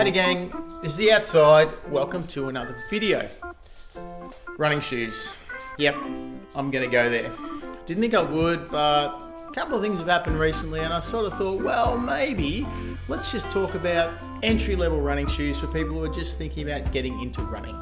Howdy gang, this is The Outside. Welcome to another video. Running shoes. Yep, I'm gonna go there. Didn't think I would, but a couple of things have happened recently and I sort of thought, well, maybe let's just talk about entry-level running shoes for people who are just thinking about getting into running.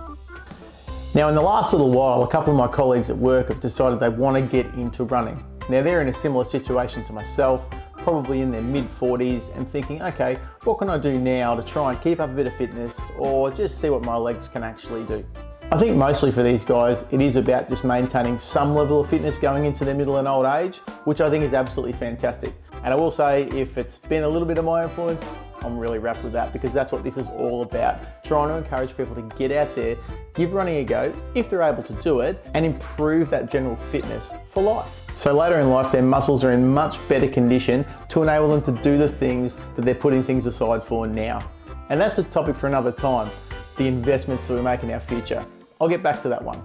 Now in the last little while, a couple of my colleagues at work have decided they want to get into running. Now they're in a similar situation to myself, probably in their mid-40s and thinking, okay, what can I do now to try and keep up a bit of fitness or just see what my legs can actually do? I think mostly for these guys, it is about just maintaining some level of fitness going into their middle and old age, which I think is absolutely fantastic. And I will say, if it's been a little bit of my influence, I'm really wrapped with that because that's what this is all about. Trying to encourage people to get out there, give running a go, if they're able to do it, and improve that general fitness for life. So later in life, their muscles are in much better condition to enable them to do the things that they're putting things aside for now. And that's a topic for another time, the investments that we make in our future. I'll get back to that one.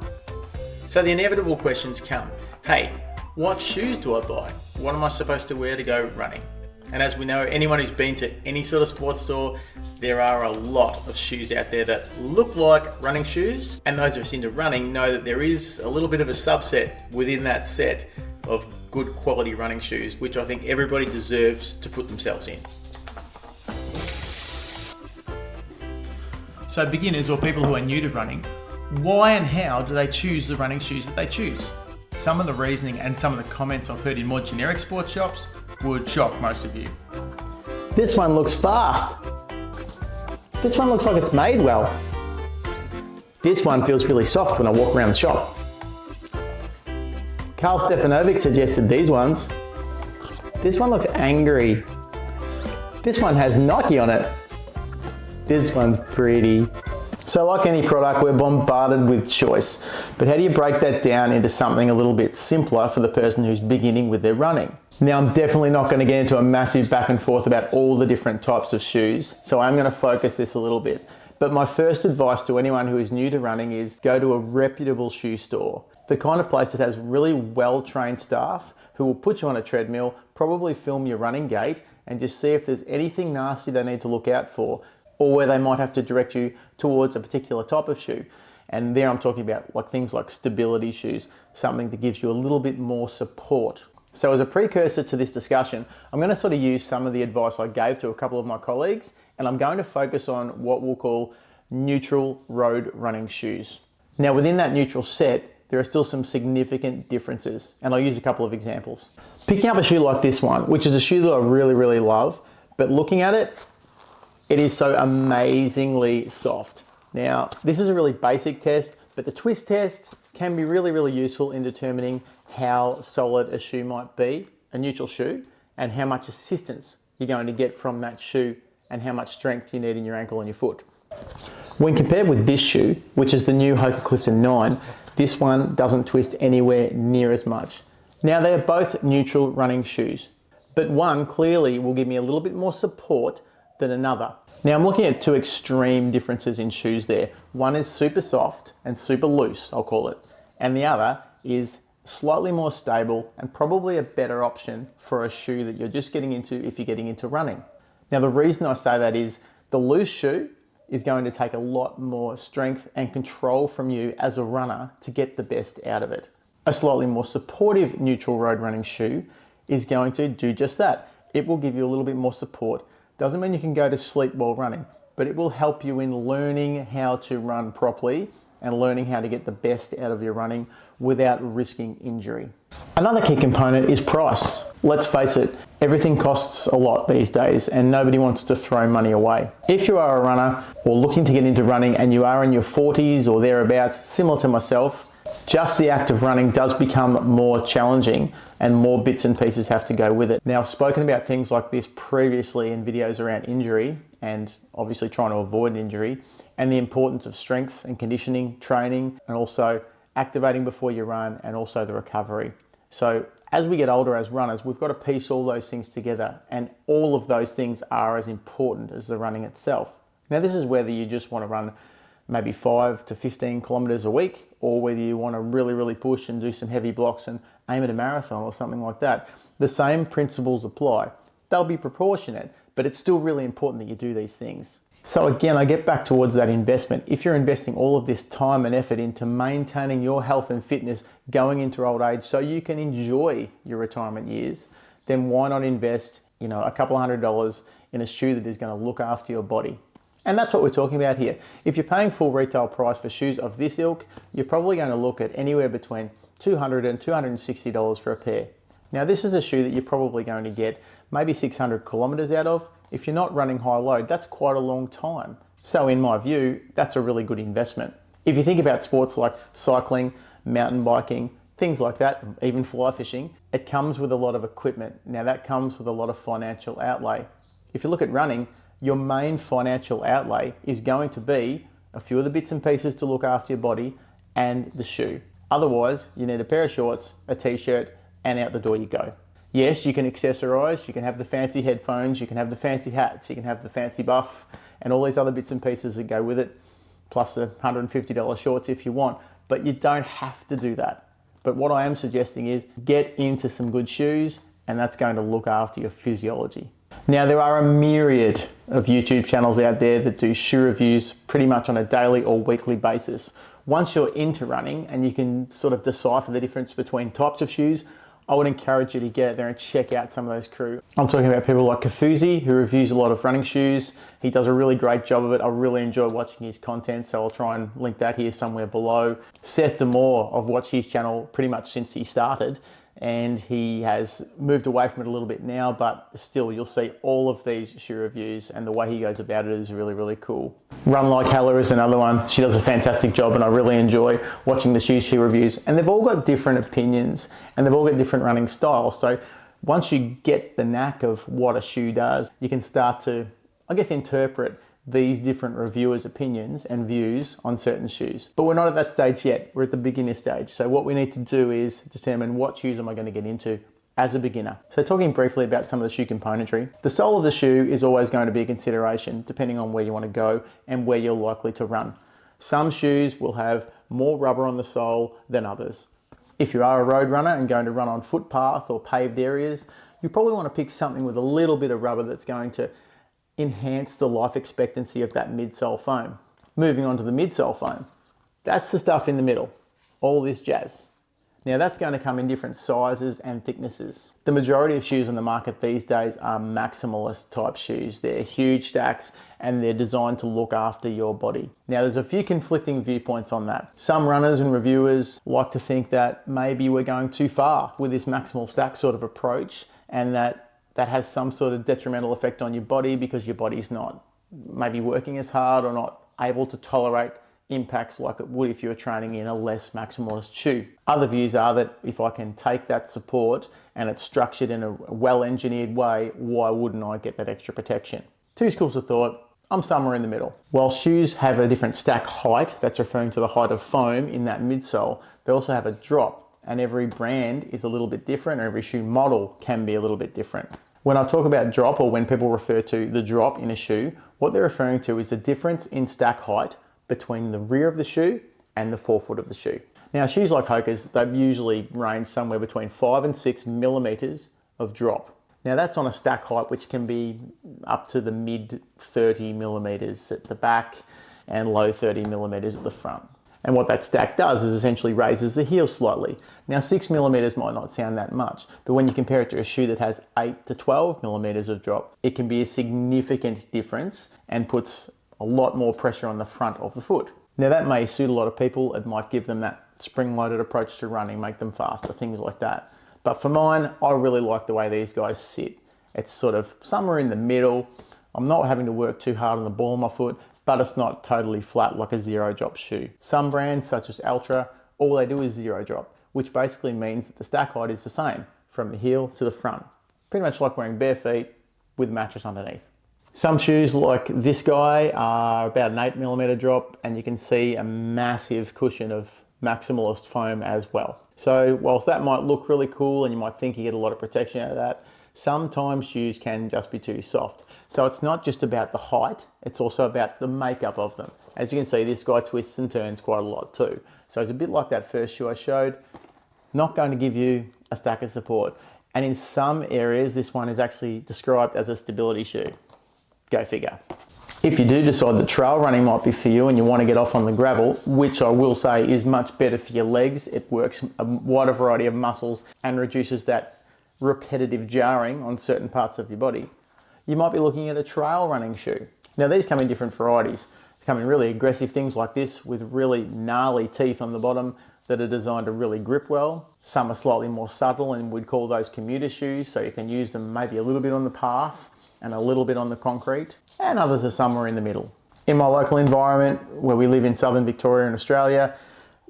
So the inevitable questions come. Hey, what shoes do I buy? What am I supposed to wear to go running? And as we know, anyone who's been to any sort of sports store, there are a lot of shoes out there that look like running shoes. And those of us into running know that there is a little bit of a subset within that set of good quality running shoes, which I think everybody deserves to put themselves in. So beginners or people who are new to running, why and how do they choose the running shoes that they choose? Some of the reasoning and some of the comments I've heard in more generic sports shops would shock most of you. This one looks fast. This one looks like it's made well. This one feels really soft when I walk around the shop. Karl Stefanovic suggested these ones. This one looks angry. This one has Nike on it. This one's pretty. So like any product, we're bombarded with choice. But how do you break that down into something a little bit simpler for the person who's beginning with their running? Now, I'm definitely not going to get into a massive back and forth about all the different types of shoes, so I'm going to focus this a little bit. But my first advice to anyone who is new to running is go to a reputable shoe store. The kind of place that has really well-trained staff who will put you on a treadmill, probably film your running gait, and just see if there's anything nasty they need to look out for, or where they might have to direct you towards a particular type of shoe. And there I'm talking about like things like stability shoes, something that gives you a little bit more support. So as a precursor to this discussion, I'm going to sort of use some of the advice I gave to a couple of my colleagues, and I'm going to focus on what we'll call neutral road running shoes. Now within that neutral set, there are still some significant differences, and I'll use a couple of examples. Picking up a shoe like this one, which is a shoe that I really love, but looking at it, it is so amazingly soft. Now, this is a really basic test, but the twist test can be really useful in determining how solid a shoe might be, a neutral shoe, and how much assistance you're going to get from that shoe and how much strength you need in your ankle and your foot. When compared with this shoe, which is the new Hoka Clifton 9, this one doesn't twist anywhere near as much. Now, they are both neutral running shoes, but one clearly will give me a little bit more support than another. Now I'm looking at two extreme differences in shoes there. One is super soft and super loose, I'll call it, and the other is slightly more stable and probably a better option for a shoe that you're just getting into if you're getting into running. Now the reason I say that is the loose shoe is going to take a lot more strength and control from you as a runner to get the best out of it. A slightly more supportive neutral road running shoe is going to do just that. It will give you a little bit more support. Doesn't mean you can go to sleep while running, but it will help you in learning how to run properly and learning how to get the best out of your running without risking injury. Another key component is price. Let's face it, everything costs a lot these days and nobody wants to throw money away. If you are a runner or looking to get into running and you are in your 40s or thereabouts, similar to myself, just the act of running does become more challenging and more bits and pieces have to go with it. Now, I've spoken about things like this previously in videos around injury and obviously trying to avoid injury and the importance of strength and conditioning, training, and also activating before you run and also the recovery. So as we get older as runners, we've got to piece all those things together and all of those things are as important as the running itself. Now, this is whether you just want to run maybe 5 to 15 kilometers a week, or whether you want to really push and do some heavy blocks and aim at a marathon or something like that. The same principles apply. They'll be proportionate, but it's still really important that you do these things. So again, I get back towards that investment. If you're investing all of this time and effort into maintaining your health and fitness going into old age so you can enjoy your retirement years, then why not invest, a couple $100 in a shoe that is going to look after your body? And that's what we're talking about here. If you're paying full retail price for shoes of this ilk, you're probably going to look at anywhere between $200 and $260 for a pair. Now, this is a shoe that you're probably going to get maybe 600 kilometers out of. If you're not running high load, that's quite a long time. So in my view, that's a really good investment. If you think about sports like cycling, mountain biking, things like that, even fly fishing, it comes with a lot of equipment. Now that comes with a lot of financial outlay. If you look at running, your main financial outlay is going to be a few of the bits and pieces to look after your body and the shoe. Otherwise, you need a pair of shorts, a t-shirt, and out the door you go. Yes, you can accessorize, you can have the fancy headphones, you can have the fancy hats, you can have the fancy buff, and all these other bits and pieces that go with it, plus the $150 shorts if you want, but you don't have to do that. But what I am suggesting is get into some good shoes, and that's going to look after your physiology. Now, there are a myriad of YouTube channels out there that do shoe reviews pretty much on a daily or weekly basis. Once you're into running and you can sort of decipher the difference between types of shoes, I would encourage you to get out there and check out some of those crew. I'm talking about people like Kafuzi, who reviews a lot of running shoes. He does a really great job of it. I really enjoy watching his content, so I'll try and link that here somewhere below. Seth D'Amore, I've watched his channel pretty much since he started, and he has moved away from it a little bit now, but still you'll see all of these shoe reviews, and the way he goes about it is really, really cool. Run Like Hella is another one. She does a fantastic job, and I really enjoy watching the shoes she reviews. And they've all got different opinions, and they've all got different running styles. So once you get the knack of what a shoe does, you can start to, I guess, interpret these different reviewers' opinions and views on certain shoes. But we're not at that stage yet. We're at the beginner stage. So what we need to do is determine what shoes am I going to get into as a beginner. So talking briefly about some of the shoe componentry, the sole of the shoe is always going to be a consideration depending on where you want to go and where you're likely to run. Some shoes will have more rubber on the sole than others. If you are a road runner and going to run on footpath or paved areas, you probably want to pick something with a little bit of rubber that's going to enhance the life expectancy of that midsole foam. Moving on to the midsole foam, that's the stuff in the middle, all this jazz. Now that's going to come in different sizes and thicknesses. The majority of shoes on the market these days are maximalist type shoes. They're huge stacks and they're designed to look after your body. Now there's a few conflicting viewpoints on that. Some runners and reviewers like to think that maybe we're going too far with this maximal stack sort of approach, and that has some sort of detrimental effect on your body because your body's not maybe working as hard or not able to tolerate impacts like it would if you were training in a less maximalist shoe. Other views are that if I can take that support and it's structured in a well-engineered way, why wouldn't I get that extra protection? Two schools of thought. I'm somewhere in the middle. While shoes have a different stack height, that's referring to the height of foam in that midsole, they also have a drop, and every brand is a little bit different, or every shoe model can be a little bit different. When I talk about drop, or when people refer to the drop in a shoe, what they're referring to is the difference in stack height between the rear of the shoe and the forefoot of the shoe. Now, shoes like Hoka's, they usually range somewhere between 5 and 6 millimeters of drop. Now that's on a stack height which can be up to the mid 30 millimeters at the back and low 30 millimeters at the front. And what that stack does is essentially raises the heel slightly. Now 6 millimeters might not sound that much, but when you compare it to a shoe that has 8 to 12 millimeters of drop, it can be a significant difference and puts a lot more pressure on the front of the foot. Now that may suit a lot of people. It might give them that spring-loaded approach to running, make them faster, things like that. But for mine, I really like the way these guys sit. It's sort of somewhere in the middle. I'm not having to work too hard on the ball of my foot, but it's not totally flat like a zero drop shoe. Some brands such as Altra, all they do is zero drop, which basically means that the stack height is the same from the heel to the front. Pretty much like wearing bare feet with a mattress underneath. Some shoes like this guy are about an 8 millimeter drop, and you can see a massive cushion of maximalist foam as well. So whilst that might look really cool and you might think you get a lot of protection out of that, sometimes shoes can just be too soft. So it's not just about the height, it's also about the makeup of them. As you can see, this guy twists and turns quite a lot too. So it's a bit like that first shoe I showed, not going to give you a stack of support. And in some areas, this one is actually described as a stability shoe. Go figure. If you do decide that trail running might be for you and you want to get off on the gravel, which I will say is much better for your legs, it works a wider variety of muscles and reduces that repetitive jarring on certain parts of your body, you might be looking at a trail running shoe. Now these come in different varieties. They come in really aggressive things like this with really gnarly teeth on the bottom that are designed to really grip well. Some are slightly more subtle and we'd call those commuter shoes, so you can use them maybe a little bit on the path and a little bit on the concrete, and others are somewhere in the middle. In my local environment, where we live in southern Victoria in Australia,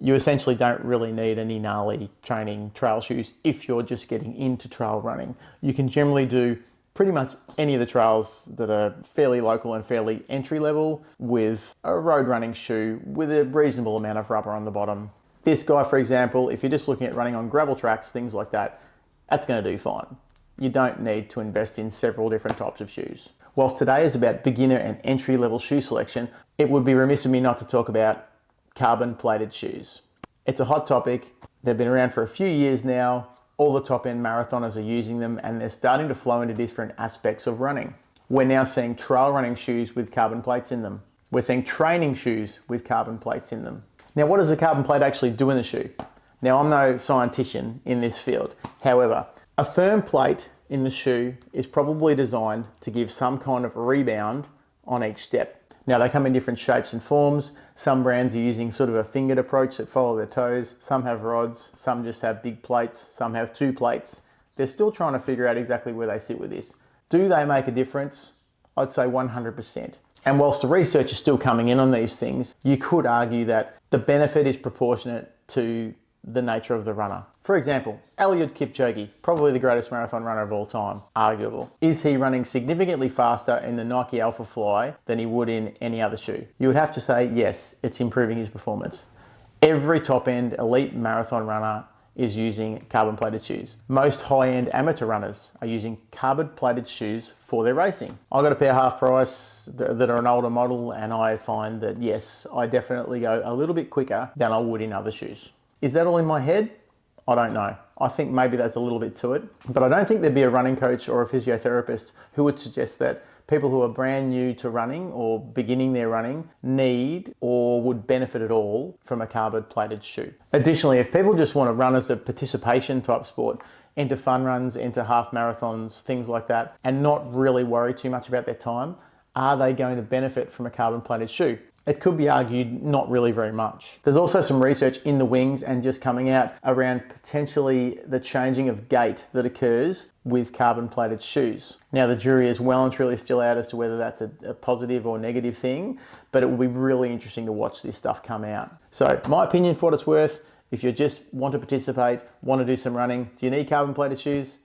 you essentially don't really need any gnarly training trail shoes if you're just getting into trail running. You can generally do pretty much any of the trails that are fairly local and fairly entry level with a road running shoe with a reasonable amount of rubber on the bottom. This guy, for example, if you're just looking at running on gravel tracks, things like that, that's going to do fine. You don't need to invest in several different types of shoes. Whilst today is about beginner and entry level shoe selection, it would be remiss of me not to talk about carbon plated shoes. It's a hot topic. They've been around for a few years now. All the top end marathoners are using them and they're starting to flow into different aspects of running. We're now seeing trail running shoes with carbon plates in them. We're seeing training shoes with carbon plates in them. Now, what does a carbon plate actually do in the shoe? Now, I'm no scientist in this field. However, a firm plate in the shoe is probably designed to give some kind of rebound on each step. Now, they come in different shapes and forms. Some brands are using sort of a fingered approach that follow their toes. Some have rods, some just have big plates, some have 2 plates. They're still trying to figure out exactly where they sit with this. Do they make a difference? I'd say 100%. And whilst the research is still coming in on these things, you could argue that the benefit is proportionate to the nature of the runner. For example, Eliud Kipchoge, probably the greatest marathon runner of all time, arguable. Is he running significantly faster in the Nike Alpha Fly than he would in any other shoe? You would have to say yes, it's improving his performance. Every top-end elite marathon runner is using carbon plated shoes. Most high-end amateur runners are using carbon plated shoes for their racing. I got a pair half price that are an older model, and I find that yes, I definitely go a little bit quicker than I would in other shoes. Is that all in my head? I don't know. I think maybe there's a little bit to it, but I don't think there'd be a running coach or a physiotherapist who would suggest that people who are brand new to running or beginning their running need or would benefit at all from a carbon plated shoe. Additionally, if people just want to run as a participation type sport, into fun runs, into half marathons, things like that, and not really worry too much about their time, are they going to benefit from a carbon plated shoe? It could be argued not really very much. There's also some research in the wings and just coming out around potentially the changing of gait that occurs with carbon plated shoes. Now the jury is well and truly still out as to whether that's a positive or negative thing, but it will be really interesting to watch this stuff come out. So my opinion, for what it's worth, if you just want to participate, want to do some running, do you need carbon plated shoes?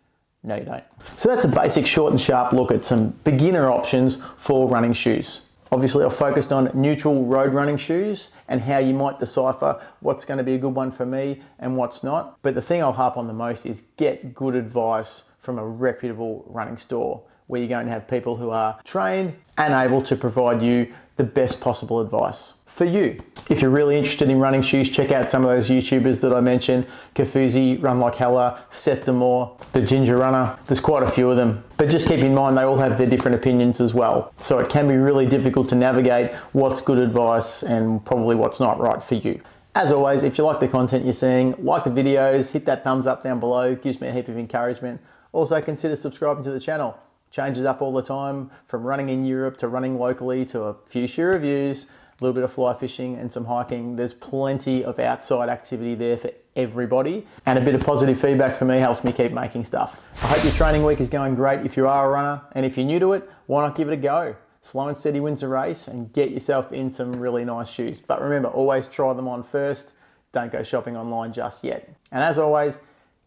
No, you don't. So that's a basic short and sharp look at some beginner options for running shoes. Obviously, I've focused on neutral road running shoes and how you might decipher what's going to be a good one for me and what's not. But the thing I'll harp on the most is get good advice from a reputable running store where you're going to have people who are trained and able to provide you the best possible advice for you. If you're really interested in running shoes, check out some of those YouTubers that I mentioned. Kofuzi, Run Like Hella, Seth Demore, The Ginger Runner. There's quite a few of them. But just keep in mind they all have their different opinions as well. So it can be really difficult to navigate what's good advice and probably what's not right for you. As always, if you like the content you're seeing, like the videos, hit that thumbs up down below. It gives me a heap of encouragement. Also consider subscribing to the channel. Changes up all the time, from running in Europe to running locally to a few shoe reviews, a little bit of fly fishing and some hiking. There's plenty of outside activity there for everybody, and a bit of positive feedback for me helps me keep making stuff. I hope your training week is going great if you are a runner, and if you're new to it, why not give it a go? Slow and steady wins a race, and get yourself in some really nice shoes. But remember, always try them on first. Don't go shopping online just yet. And as always,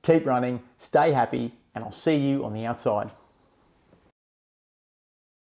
keep running, stay happy, and I'll see you on the outside.